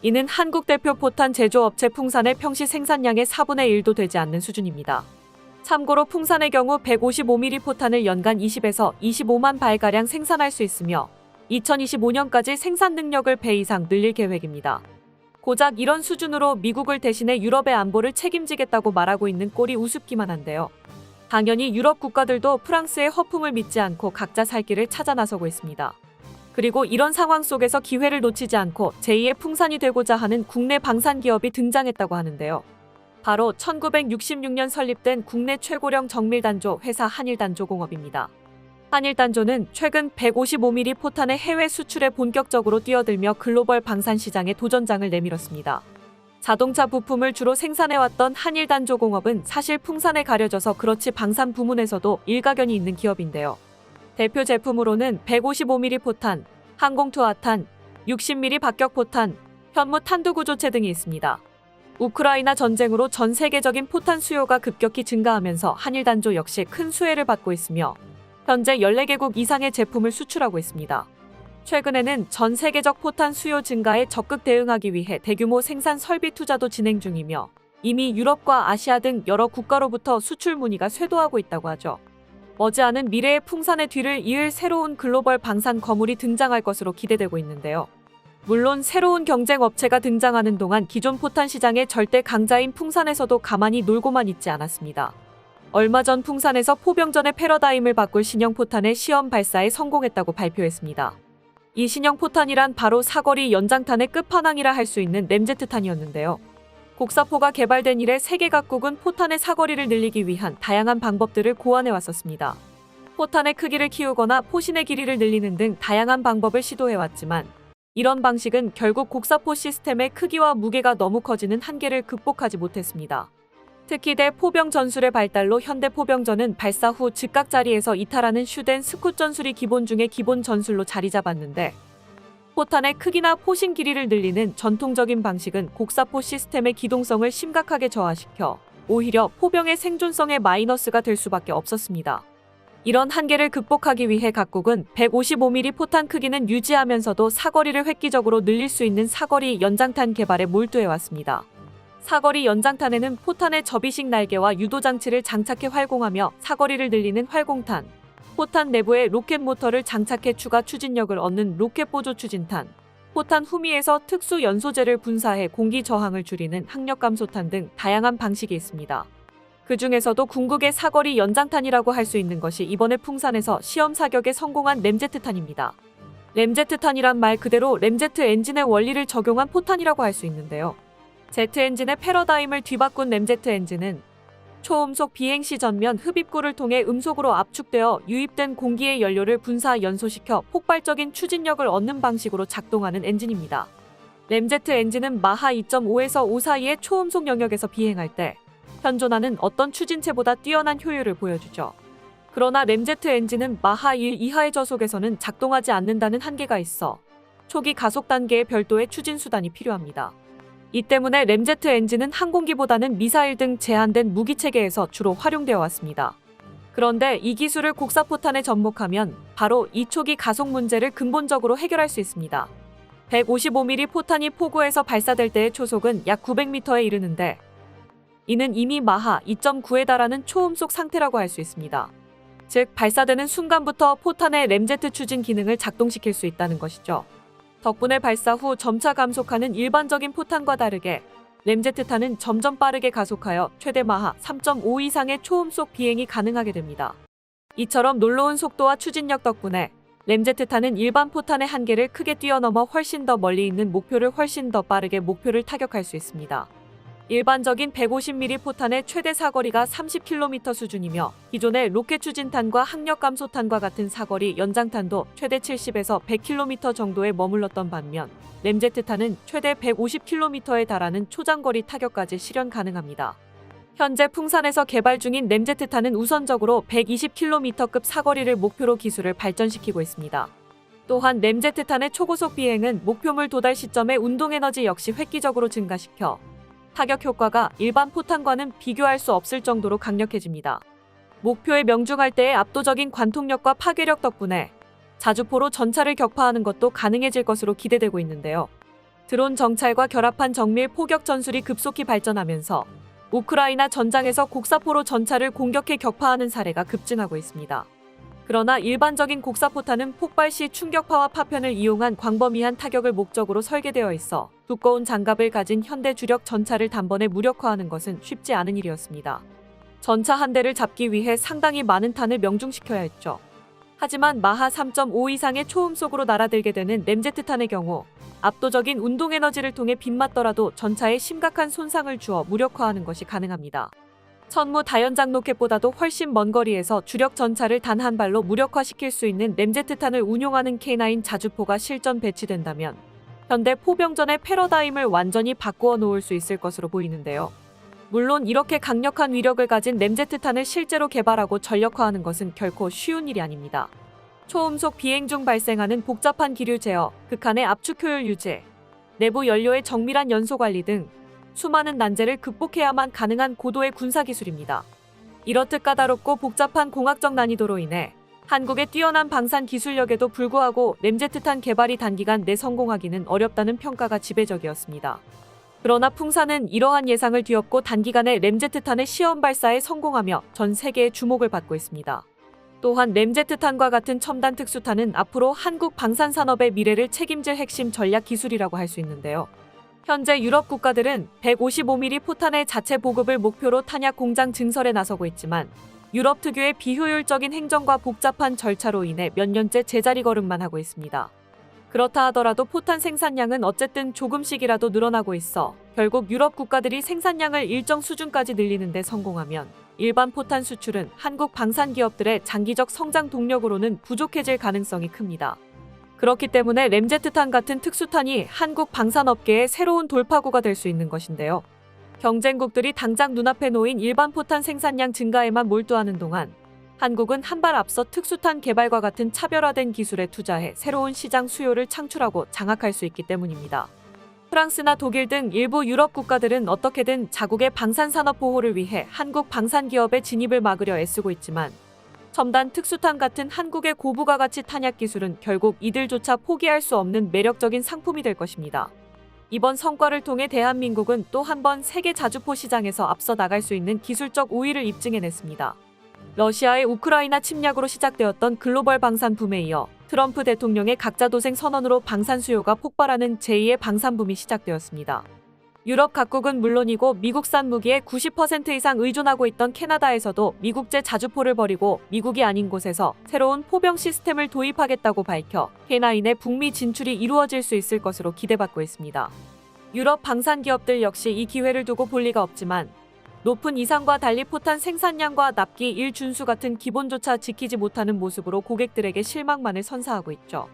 이는 한국 대표 포탄 제조업체 풍산의 평시 생산량의 4분의 1도 되지 않는 수준입니다. 참고로 풍산의 경우 155mm 포탄을 연간 20에서 25만 발가량 생산할 수 있으며 2025년까지 생산 능력을 배 이상 늘릴 계획입니다. 고작 이런 수준으로 미국을 대신해 유럽의 안보를 책임지겠다고 말하고 있는 꼴이 우습기만 한데요. 당연히 유럽 국가들도 프랑스의 허풍을 믿지 않고 각자 살 길을 찾아 나서고 있습니다. 그리고 이런 상황 속에서 기회를 놓치지 않고 제2의 풍산이 되고자 하는 국내 방산 기업이 등장했다고 하는데요. 바로 1966년 설립된 국내 최고령 정밀단조 회사 한일단조공업입니다. 한일단조는 최근 155mm 포탄의 해외 수출에 본격적으로 뛰어들며 글로벌 방산 시장에 도전장을 내밀었습니다. 자동차 부품을 주로 생산해왔던 한일단조공업은 사실 풍산에 가려져서 그렇지 방산 부문에서도 일가견이 있는 기업인데요. 대표 제품으로는 155mm 포탄, 항공투하탄, 60mm 박격포탄, 현무 탄두구조체 등이 있습니다. 우크라이나 전쟁으로 전 세계적인 포탄 수요가 급격히 증가하면서 한일단조 역시 큰 수혜를 받고 있으며 현재 14개국 이상의 제품을 수출하고 있습니다. 최근에는 전 세계적 포탄 수요 증가에 적극 대응하기 위해 대규모 생산 설비 투자도 진행 중이며 이미 유럽과 아시아 등 여러 국가로부터 수출 문의가 쇄도하고 있다고 하죠. 머지않은 미래의 풍산의 뒤를 이을 새로운 글로벌 방산 거물이 등장할 것으로 기대되고 있는데요. 물론 새로운 경쟁 업체가 등장하는 동안 기존 포탄 시장의 절대 강자인 풍산에서도 가만히 놀고만 있지 않았습니다. 얼마 전 풍산에서 포병전의 패러다임을 바꿀 신형 포탄의 시험 발사에 성공했다고 발표했습니다. 이 신형 포탄이란 바로 사거리 연장탄의 끝판왕이라 할 수 있는 램제트탄이었는데요. 곡사포가 개발된 이래 세계 각국은 포탄의 사거리를 늘리기 위한 다양한 방법들을 고안해 왔었습니다. 포탄의 크기를 키우거나 포신의 길이를 늘리는 등 다양한 방법을 시도해왔지만 이런 방식은 결국 곡사포 시스템의 크기와 무게가 너무 커지는 한계를 극복하지 못했습니다. 특히 대포병 전술의 발달로 현대 포병전은 발사 후 즉각 자리에서 이탈하는 슈덴 스쿠 전술이 기본 중의 기본 전술로 자리 잡았는데 포탄의 크기나 포신 길이를 늘리는 전통적인 방식은 곡사포 시스템의 기동성을 심각하게 저하시켜 오히려 포병의 생존성에 마이너스가 될 수밖에 없었습니다. 이런 한계를 극복하기 위해 각국은 155mm 포탄 크기는 유지하면서도 사거리를 획기적으로 늘릴 수 있는 사거리 연장탄 개발에 몰두해왔습니다. 사거리 연장탄에는 포탄의 접이식 날개와 유도장치를 장착해 활공하며 사거리를 늘리는 활공탄, 포탄 내부에 로켓 모터를 장착해 추가 추진력을 얻는 로켓 보조 추진탄, 포탄 후미에서 특수 연소제를 분사해 공기 저항을 줄이는 항력 감소탄 등 다양한 방식이 있습니다. 그 중에서도 궁극의 사거리 연장탄이라고 할 수 있는 것이 이번에 풍산에서 시험 사격에 성공한 램제트탄입니다. 램제트탄이란 말 그대로 램제트 엔진의 원리를 적용한 포탄이라고 할 수 있는데요. 제트 엔진의 패러다임을 뒤바꾼 램제트 엔진은 초음속 비행 시 전면 흡입구를 통해 음속으로 압축되어 유입된 공기의 연료를 분사 연소시켜 폭발적인 추진력을 얻는 방식으로 작동하는 엔진입니다. 램제트 엔진은 마하 2.5에서 5 사이의 초음속 영역에서 비행할 때 현존하는 어떤 추진체보다 뛰어난 효율을 보여주죠. 그러나 램제트 엔진은 마하 1 이하의 저속에서는 작동하지 않는다는 한계가 있어 초기 가속 단계에 별도의 추진 수단이 필요합니다. 이 때문에 램제트 엔진은 항공기보다는 미사일 등 제한된 무기체계에서 주로 활용되어 왔습니다. 그런데 이 기술을 곡사포탄에 접목하면 바로 이 초기 가속 문제를 근본적으로 해결할 수 있습니다. 155mm 포탄이 포구에서 발사될 때의 초속은 약 900m에 이르는데 이는 이미 마하 2.9에 달하는 초음속 상태라고 할 수 있습니다. 즉 발사되는 순간부터 포탄의 램제트 추진 기능을 작동시킬 수 있다는 것이죠. 덕분에 발사 후 점차 감속하는 일반적인 포탄과 다르게 램제트탄은 점점 빠르게 가속하여 최대 마하 3.5 이상의 초음속 비행이 가능하게 됩니다. 이처럼 놀라운 속도와 추진력 덕분에 램제트탄은 일반 포탄의 한계를 크게 뛰어넘어 훨씬 더 멀리 있는 목표를 훨씬 더 빠르게 목표를 타격할 수 있습니다. 일반적인 150mm 포탄의 최대 사거리가 30km 수준이며 기존의 로켓 추진탄과 항력 감소탄과 같은 사거리 연장탄도 최대 70에서 100km 정도에 머물렀던 반면 램제트탄은 최대 150km에 달하는 초장거리 타격까지 실현 가능합니다. 현재 풍산에서 개발 중인 램제트탄은 우선적으로 120km급 사거리를 목표로 기술을 발전시키고 있습니다. 또한 램제트탄의 초고속 비행은 목표물 도달 시점의 운동에너지 역시 획기적으로 증가시켜 타격 효과가 일반 포탄과는 비교할 수 없을 정도로 강력해집니다. 목표에 명중할 때의 압도적인 관통력과 파괴력 덕분에 자주포로 전차를 격파하는 것도 가능해질 것으로 기대되고 있는데요. 드론 정찰과 결합한 정밀 포격 전술이 급속히 발전하면서 우크라이나 전장에서 곡사포로 전차를 공격해 격파하는 사례가 급증하고 있습니다. 그러나 일반적인 곡사포탄은 폭발 시 충격파와 파편을 이용한 광범위한 타격을 목적으로 설계되어 있어 두꺼운 장갑을 가진 현대 주력 전차를 단번에 무력화하는 것은 쉽지 않은 일이었습니다. 전차 한 대를 잡기 위해 상당히 많은 탄을 명중시켜야 했죠. 하지만 마하 3.5 이상의 초음속으로 날아들게 되는 램제트탄의 경우 압도적인 운동에너지를 통해 빗맞더라도 전차에 심각한 손상을 주어 무력화하는 것이 가능합니다. 천무 다연장 로켓보다도 훨씬 먼 거리에서 주력 전차를 단 한 발로 무력화시킬 수 있는 램제트탄을 운용하는 K9 자주포가 실전 배치된다면 현대 포병전의 패러다임을 완전히 바꾸어 놓을 수 있을 것으로 보이는데요. 물론 이렇게 강력한 위력을 가진 램제트탄을 실제로 개발하고 전력화하는 것은 결코 쉬운 일이 아닙니다. 초음속 비행 중 발생하는 복잡한 기류 제어, 극한의 압축 효율 유지, 내부 연료의 정밀한 연소 관리 등 수많은 난제를 극복해야만 가능한 고도의 군사기술입니다. 이렇듯 까다롭고 복잡한 공학적 난이도로 인해 한국의 뛰어난 방산 기술력에도 불구하고 램제트탄 개발이 단기간 내 성공하기는 어렵다는 평가가 지배적이었습니다. 그러나 풍산은 이러한 예상을 뒤엎고 단기간에 램제트탄의 시험 발사에 성공하며 전 세계의 주목을 받고 있습니다. 또한 램제트탄과 같은 첨단 특수탄은 앞으로 한국 방산산업의 미래를 책임질 핵심 전략 기술이라고 할 수 있는데요. 현재 유럽 국가들은 155mm 포탄의 자체 보급을 목표로 탄약 공장 증설에 나서고 있지만 유럽 특유의 비효율적인 행정과 복잡한 절차로 인해 몇 년째 제자리 걸음만 하고 있습니다. 그렇다 하더라도 포탄 생산량은 어쨌든 조금씩이라도 늘어나고 있어 결국 유럽 국가들이 생산량을 일정 수준까지 늘리는 데 성공하면 일반 포탄 수출은 한국 방산 기업들의 장기적 성장 동력으로는 부족해질 가능성이 큽니다. 그렇기 때문에 램제트탄 같은 특수탄이 한국 방산업계의 새로운 돌파구가 될 수 있는 것인데요. 경쟁국들이 당장 눈앞에 놓인 일반 포탄 생산량 증가에만 몰두하는 동안 한국은 한 발 앞서 특수탄 개발과 같은 차별화된 기술에 투자해 새로운 시장 수요를 창출하고 장악할 수 있기 때문입니다. 프랑스나 독일 등 일부 유럽 국가들은 어떻게든 자국의 방산산업 보호를 위해 한국 방산기업의 진입을 막으려 애쓰고 있지만 첨단 특수탄 같은 한국의 고부가 가치 탄약 기술은 결국 이들조차 포기할 수 없는 매력적인 상품이 될 것입니다. 이번 성과를 통해 대한민국은 또 한 번 세계 자주포 시장에서 앞서 나갈 수 있는 기술적 우위를 입증해냈습니다. 러시아의 우크라이나 침략으로 시작되었던 글로벌 방산 붐에 이어 트럼프 대통령의 각자 도생 선언으로 방산 수요가 폭발하는 제2의 방산 붐이 시작되었습니다. 유럽 각국은 물론이고 미국산 무기에 90% 이상 의존하고 있던 캐나다에서도 미국제 자주포를 버리고 미국이 아닌 곳에서 새로운 포병 시스템을 도입하겠다고 밝혀 K9의 북미 진출이 이루어질 수 있을 것으로 기대받고 있습니다. 유럽 방산 기업들 역시 이 기회를 두고 볼 리가 없지만 높은 이상과 달리 포탄 생산량과 납기 일 준수 같은 기본조차 지키지 못하는 모습으로 고객들에게 실망만을 선사하고 있죠.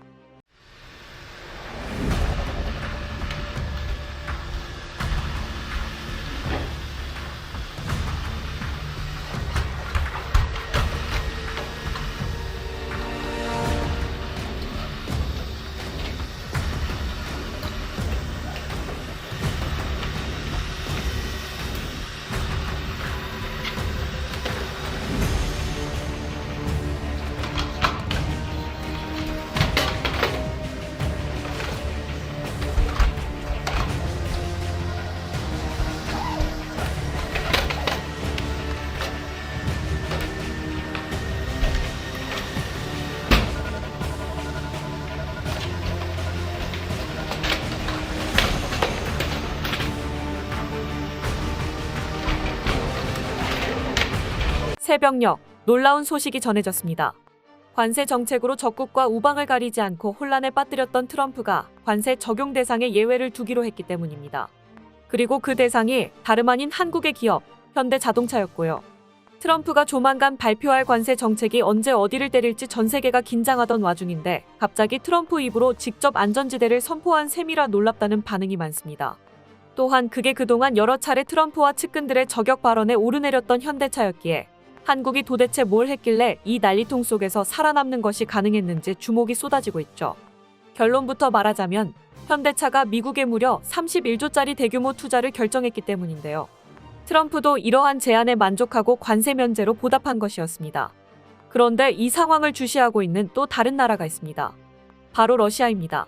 새벽녘 놀라운 소식이 전해졌습니다. 관세 정책으로 적국과 우방을 가리지 않고 혼란에 빠뜨렸던 트럼프가 관세 적용 대상에 예외를 두기로 했기 때문입니다. 그리고 그 대상이 다름 아닌 한국의 기업, 현대자동차였고요. 트럼프가 조만간 발표할 관세 정책이 언제 어디를 때릴지 전 세계가 긴장하던 와중인데 갑자기 트럼프 입으로 직접 안전지대를 선포한 셈이라 놀랍다는 반응이 많습니다. 또한 그게 그동안 여러 차례 트럼프와 측근들의 저격 발언에 오르내렸던 현대차였기에 한국이 도대체 뭘 했길래 이 난리통 속에서 살아남는 것이 가능했는지 주목이 쏟아지고 있죠. 결론부터 말하자면 현대차가 미국에 무려 31조짜리 대규모 투자를 결정했기 때문인데요. 트럼프도 이러한 제안에 만족하고 관세 면제로 보답한 것이었습니다. 그런데 이 상황을 주시하고 있는 또 다른 나라가 있습니다. 바로 러시아입니다.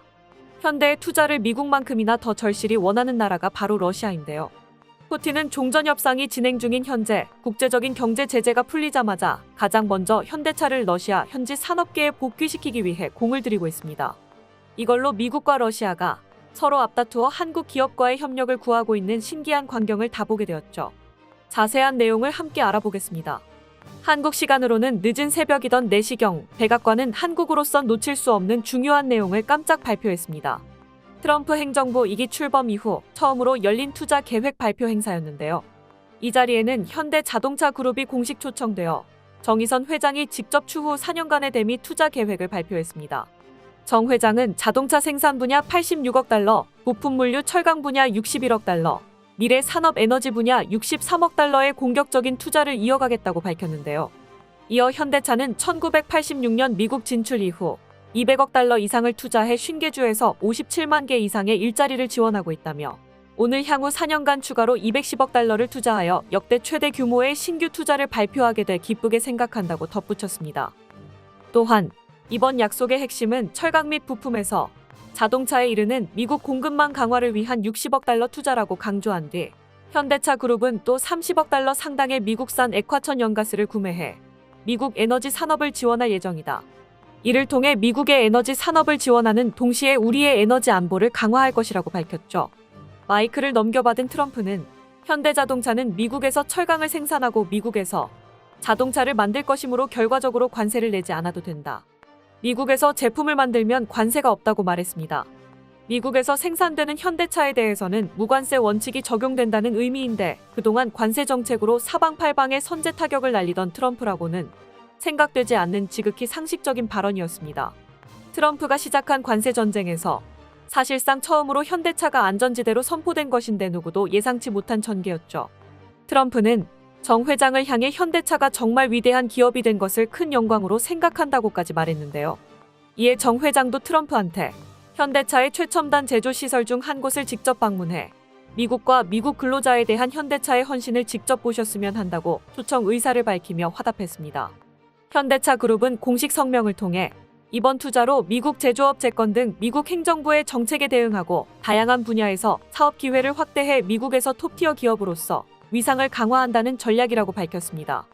현대의 투자를 미국만큼이나 더 절실히 원하는 나라가 바로 러시아인데요. 푸틴은 종전 협상이 진행 중인 현재 국제적인 경제 제재가 풀리자마자 가장 먼저 현대차를 러시아 현지 산업계에 복귀시키기 위해 공을 들이고 있습니다. 이걸로 미국과 러시아가 서로 앞다투어 한국 기업과의 협력을 구하고 있는 신기한 광경을 다 보게 되었죠. 자세한 내용을 함께 알아보겠습니다. 한국 시간으로는 늦은 새벽이던 4시경 백악관은 한국으로선 놓칠 수 없는 중요한 내용을 깜짝 발표했습니다. 트럼프 행정부 2기 출범 이후 처음으로 열린 투자 계획 발표 행사였는데요. 이 자리에는 현대자동차 그룹이 공식 초청되어 정의선 회장이 직접 추후 4년간의 대미 투자 계획을 발표했습니다. 정 회장은 자동차 생산 분야 86억 달러, 부품 물류 철강 분야 61억 달러, 미래 산업 에너지 분야 63억 달러의 공격적인 투자를 이어가겠다고 밝혔는데요. 이어 현대차는 1986년 미국 진출 이후 200억 달러 이상을 투자해 50개주에서 57만 개 이상의 일자리를 지원하고 있다며 오늘 향후 4년간 추가로 210억 달러를 투자하여 역대 최대 규모의 신규 투자를 발표하게 돼 기쁘게 생각한다고 덧붙였습니다. 또한 이번 약속의 핵심은 철강 및 부품에서 자동차에 이르는 미국 공급망 강화를 위한 60억 달러 투자라고 강조한 뒤 현대차 그룹은 또 30억 달러 상당의 미국산 액화천 연가스를 구매해 미국 에너지 산업을 지원할 예정이다. 이를 통해 미국의 에너지 산업을 지원하는 동시에 우리의 에너지 안보를 강화할 것이라고 밝혔죠. 마이크를 넘겨받은 트럼프는 현대자동차는 미국에서 철강을 생산하고 미국에서 자동차를 만들 것이므로 결과적으로 관세를 내지 않아도 된다. 미국에서 제품을 만들면 관세가 없다고 말했습니다. 미국에서 생산되는 현대차에 대해서는 무관세 원칙이 적용된다는 의미인데 그동안 관세 정책으로 사방팔방에 선제 타격을 날리던 트럼프라고는 생각되지 않는 지극히 상식적인 발언이었습니다. 트럼프가 시작한 관세 전쟁에서 사실상 처음으로 현대차가 안전지대로 선포된 것인데 누구도 예상치 못한 전개였죠. 트럼프는 정 회장을 향해 현대차가 정말 위대한 기업이 된 것을 큰 영광으로 생각한다고까지 말했는데요. 이에 정 회장도 트럼프한테 현대차의 최첨단 제조 시설 중 한 곳을 직접 방문해 미국과 미국 근로자에 대한 현대차의 헌신을 직접 보셨으면 한다고 초청 의사를 밝히며 화답했습니다. 현대차 그룹은 공식 성명을 통해 이번 투자로 미국 제조업 채권 등 미국 행정부의 정책에 대응하고 다양한 분야에서 사업 기회를 확대해 미국에서 톱티어 기업으로서 위상을 강화한다는 전략이라고 밝혔습니다.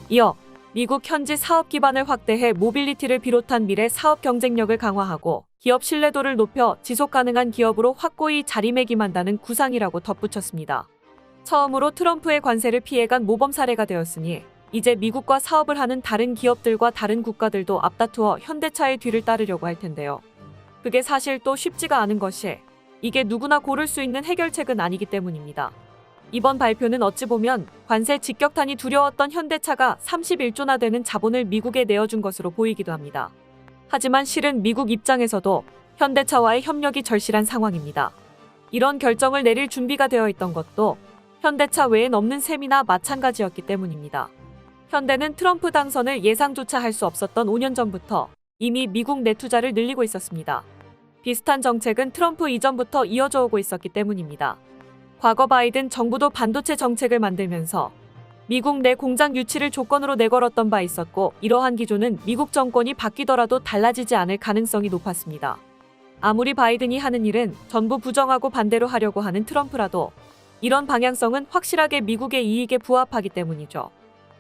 이어 미국 현지 사업 기반을 확대해 모빌리티를 비롯한 미래 사업 경쟁력을 강화하고 기업 신뢰도를 높여 지속 가능한 기업으로 확고히 자리매김한다는 구상이라고 덧붙였습니다. 처음으로 트럼프의 관세를 피해간 모범 사례가 되었으니 이제 미국과 사업을 하는 다른 기업들과 다른 국가들도 앞다투어 현대차의 뒤를 따르려고 할 텐데요. 그게 사실 또 쉽지가 않은 것이 이게 누구나 고를 수 있는 해결책은 아니기 때문입니다. 이번 발표는 어찌 보면 관세 직격탄이 두려웠던 현대차가 31조나 되는 자본을 미국에 내어준 것으로 보이기도 합니다. 하지만 실은 미국 입장에서도 현대차와의 협력이 절실한 상황입니다. 이런 결정을 내릴 준비가 되어 있던 것도 현대차 외엔 없는 셈이나 마찬가지였기 때문입니다. 현대는 트럼프 당선을 예상조차 할 수 없었던 5년 전부터 이미 미국 내 투자를 늘리고 있었습니다. 비슷한 정책은 트럼프 이전부터 이어져 오고 있었기 때문입니다. 과거 바이든 정부도 반도체 정책을 만들면서 미국 내 공장 유치를 조건으로 내걸었던 바 있었고 이러한 기조는 미국 정권이 바뀌더라도 달라지지 않을 가능성이 높았습니다. 아무리 바이든이 하는 일은 전부 부정하고 반대로 하려고 하는 트럼프라도 이런 방향성은 확실하게 미국의 이익에 부합하기 때문이죠.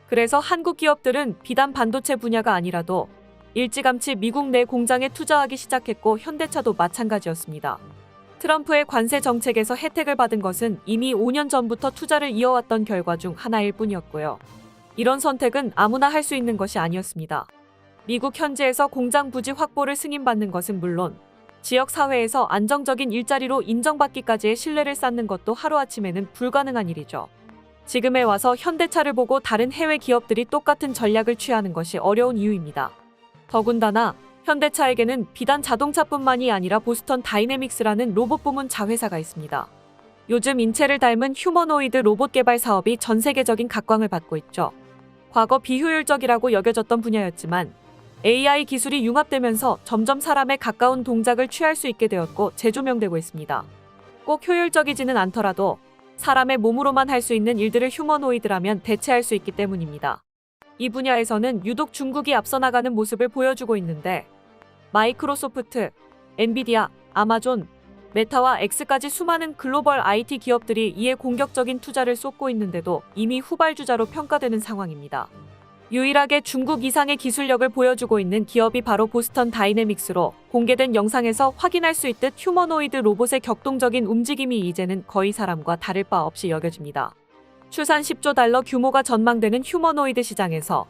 그래서 한국 기업들은 비단 반도체 분야가 아니라도 일찌감치 미국 내 공장에 투자하기 시작했고 현대차도 마찬가지였습니다. 트럼프의 관세 정책에서 혜택을 받은 것은 이미 5년 전부터 투자를 이어왔던 결과 중 하나일 뿐이었고요. 이런 선택은 아무나 할 수 있는 것이 아니었습니다. 미국 현지에서 공장 부지 확보를 승인받는 것은 물론 지역 사회에서 안정적인 일자리로 인정받기까지의 신뢰를 쌓는 것도 하루아침에는 불가능한 일이죠. 지금에 와서 현대차를 보고 다른 해외 기업들이 똑같은 전략을 취하는 것이 어려운 이유입니다. 더군다나 현대차에게는 비단 자동차뿐만이 아니라 보스턴 다이내믹스라는 로봇 부문 자회사가 있습니다. 요즘 인체를 닮은 휴머노이드 로봇 개발 사업이 전 세계적인 각광을 받고 있죠. 과거 비효율적이라고 여겨졌던 분야였지만 AI 기술이 융합되면서 점점 사람에 가까운 동작을 취할 수 있게 되었고 재조명되고 있습니다. 꼭 효율적이지는 않더라도 사람의 몸으로만 할 수 있는 일들을 휴머노이드라면 대체할 수 있기 때문입니다. 이 분야에서는 유독 중국이 앞서 나가는 모습을 보여주고 있는데 마이크로소프트, 엔비디아, 아마존, 메타와 X까지 수많은 글로벌 IT 기업들이 이에 공격적인 투자를 쏟고 있는데도 이미 후발주자로 평가되는 상황입니다. 유일하게 중국 이상의 기술력을 보여주고 있는 기업이 바로 보스턴 다이내믹스로 공개된 영상에서 확인할 수 있듯 휴머노이드 로봇의 격동적인 움직임이 이제는 거의 사람과 다를 바 없이 여겨집니다. 추산 10조 달러 규모가 전망되는 휴머노이드 시장에서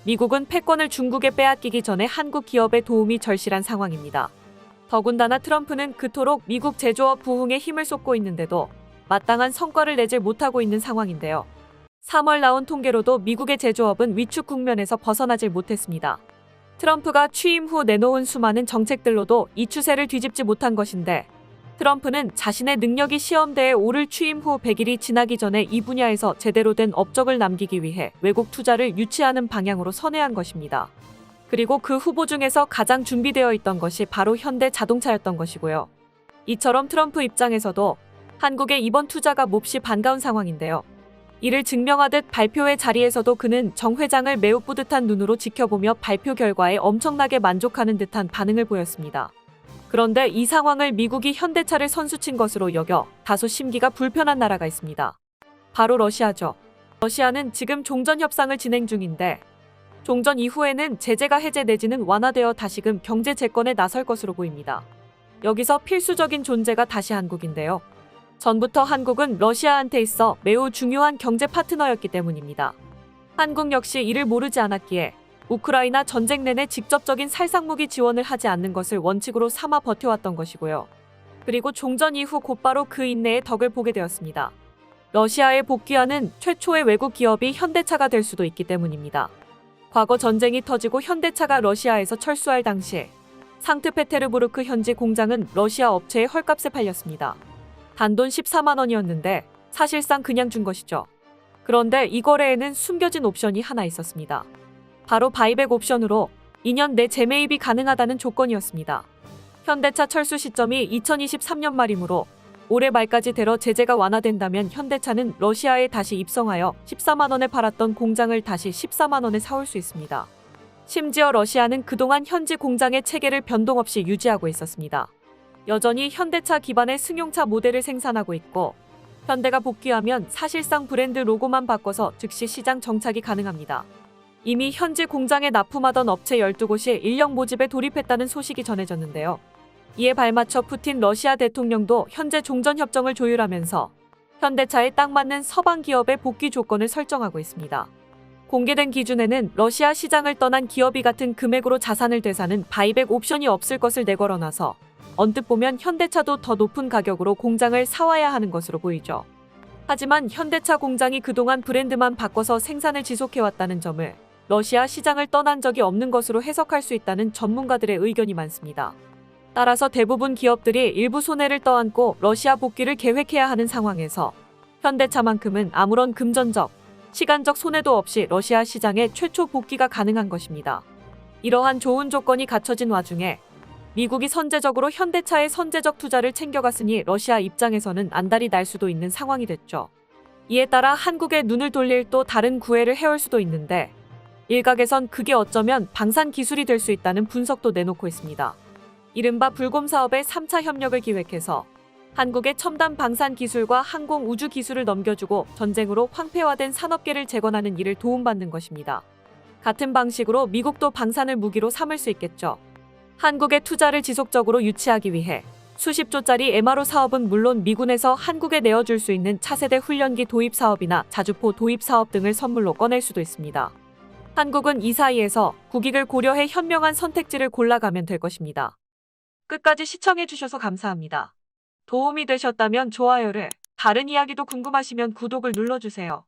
미국은 패권을 중국에 빼앗기기 전에 한국 기업의 도움이 절실한 상황입니다. 더군다나 트럼프는 그토록 미국 제조업 부흥에 힘을 쏟고 있는데도 마땅한 성과를 내질 못하고 있는 상황인데요. 3월 나온 통계로도 미국의 제조업은 위축 국면에서 벗어나질 못했습니다. 트럼프가 취임 후 내놓은 수많은 정책들로도 이 추세를 뒤집지 못한 것인데 트럼프는 자신의 능력이 시험대에 오를 취임 후 100일이 지나기 전에 이 분야에서 제대로 된 업적을 남기기 위해 외국 투자를 유치하는 방향으로 선회한 것입니다. 그리고 그 후보 중에서 가장 준비되어 있던 것이 바로 현대 자동차였던 것이고요. 이처럼 트럼프 입장에서도 한국의 이번 투자가 몹시 반가운 상황인데요. 이를 증명하듯 발표회 자리에서도 그는 정 회장을 매우 뿌듯한 눈으로 지켜보며 발표 결과에 엄청나게 만족하는 듯한 반응을 보였습니다. 그런데 이 상황을 미국이 현대차를 선수친 것으로 여겨 다소 심기가 불편한 나라가 있습니다. 바로 러시아죠. 러시아는 지금 종전 협상을 진행 중인데 종전 이후에는 제재가 해제 내지는 완화되어 다시금 경제 재건에 나설 것으로 보입니다. 여기서 필수적인 존재가 다시 한국인데요. 전부터 한국은 러시아한테 있어 매우 중요한 경제 파트너였기 때문입니다. 한국 역시 이를 모르지 않았기에 우크라이나 전쟁 내내 직접적인 살상무기 지원을 하지 않는 것을 원칙으로 삼아 버텨왔던 것이고요. 그리고 종전 이후 곧바로 그 인내의 덕을 보게 되었습니다. 러시아에 복귀하는 최초의 외국 기업이 현대차가 될 수도 있기 때문입니다. 과거 전쟁이 터지고 현대차가 러시아에서 철수할 당시 상트페테르부르크 현지 공장은 러시아 업체에 헐값에 팔렸습니다. 단돈 14만 원이었는데 사실상 그냥 준 것이죠. 그런데 이 거래에는 숨겨진 옵션이 하나 있었습니다. 바로 바이백 옵션으로 2년 내 재매입이 가능하다는 조건이었습니다. 현대차 철수 시점이 2023년 말이므로 올해 말까지 되러 제재가 완화된다면 현대차는 러시아에 다시 입성하여 14만 원에 팔았던 공장을 다시 14만 원에 사올 수 있습니다. 심지어 러시아는 그동안 현지 공장의 체계를 변동 없이 유지하고 있었습니다. 여전히 현대차 기반의 승용차 모델을 생산하고 있고 현대가 복귀하면 사실상 브랜드 로고만 바꿔서 즉시 시장 정착이 가능합니다. 이미 현지 공장에 납품하던 업체 12곳이 인력 모집에 돌입했다는 소식이 전해졌는데요. 이에 발맞춰 푸틴 러시아 대통령도 현재 종전협정을 조율하면서 현대차에 딱 맞는 서방 기업의 복귀 조건을 설정하고 있습니다. 공개된 기준에는 러시아 시장을 떠난 기업이 같은 금액으로 자산을 되사는 바이백 옵션이 없을 것을 내걸어놔서 언뜻 보면 현대차도 더 높은 가격으로 공장을 사와야 하는 것으로 보이죠. 하지만 현대차 공장이 그동안 브랜드만 바꿔서 생산을 지속해왔다는 점을 러시아 시장을 떠난 적이 없는 것으로 해석할 수 있다는 전문가들의 의견이 많습니다. 따라서 대부분 기업들이 일부 손해를 떠안고 러시아 복귀를 계획해야 하는 상황에서 현대차만큼은 아무런 금전적, 시간적 손해도 없이 러시아 시장에 최초 복귀가 가능한 것입니다. 이러한 좋은 조건이 갖춰진 와중에 미국이 선제적으로 현대차의 선제적 투자를 챙겨갔으니 러시아 입장에서는 안달이 날 수도 있는 상황이 됐죠. 이에 따라 한국에 눈을 돌릴 또 다른 구애를 해올 수도 있는데 일각에선 그게 어쩌면 방산 기술이 될 수 있다는 분석도 내놓고 있습니다. 이른바 불곰 사업의 3차 협력을 기획해서 한국의 첨단 방산 기술과 항공 우주 기술을 넘겨주고 전쟁으로 황폐화된 산업계를 재건하는 일을 도움받는 것입니다. 같은 방식으로 미국도 방산을 무기로 삼을 수 있겠죠. 한국의 투자를 지속적으로 유치하기 위해 수십조짜리 MRO 사업은 물론 미군에서 한국에 내어줄 수 있는 차세대 훈련기 도입 사업이나 자주포 도입 사업 등을 선물로 꺼낼 수도 있습니다. 한국은 이 사이에서 국익을 고려해 현명한 선택지를 골라가면 될 것입니다. 끝까지 시청해주셔서 감사합니다. 도움이 되셨다면 좋아요를, 다른 이야기도 궁금하시면 구독을 눌러주세요.